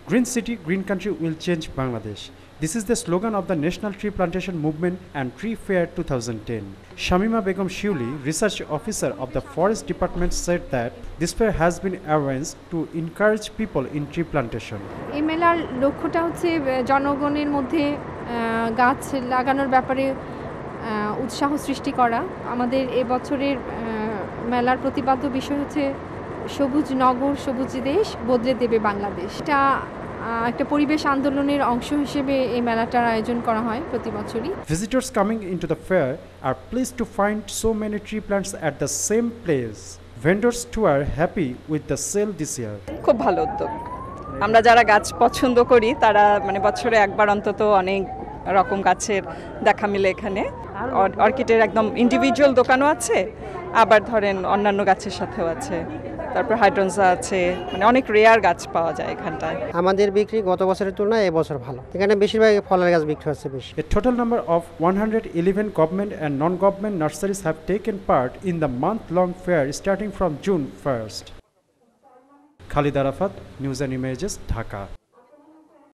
Green City, Green Country will change Bangladesh. This is the slogan of the National Tree Plantation Movement and Tree Fair 2010. Shamima Begum Shiuli, research officer of the Forest Department, said that this fair has been arranged to encourage people in tree plantation. এই মেলার লক্ষ্যটা হচ্ছে জনগণের মধ্যে গাছ লাগানোর ব্যাপারে উৎসাহ সৃষ্টি করা। আমাদের এবছরের মেলার প্রতিপাদ্য বিষয় হচ্ছে সবুজ নগর, সবুজ দেশ বদলে দেবে বাংলাদেশ। এটা একটা পরিবেশ আন্দোলনের অংশ হিসেবে এই মেলাটার আয়োজন করা হয় প্রতি বছরই। Visitors coming into the fair are pleased to find so many tree plants at the same place. Vendors too are happy with the sale this year. খুব ভালো উদ্যোগ। আমরা যারা গাছ পছন্দ করি তারা বছরে একবার অন্তত অনেক রকম গাছের দেখা মিলে এখানে। অর্কিডের একদম ইন্ডিভিজুয়াল দোকানও আছে, আবার ধরেন অন্যান্য গাছের সাথেও আছে, তারপর হাইড্রনজা আছে, অনেক রেয়ার গাছ পাওয়া যায় এখানটায়। আমাদের বিক্রি গত বছরের তুলনায় এবছর ভালো, এখানে বেশিরভাগ ফলের গাছ বিক্রি হচ্ছে বেশি। A total number of 111 government and non-government nurseries have taken part in the month-long fair starting from June 1st. Khalid Arafat, News and Images, Dhaka.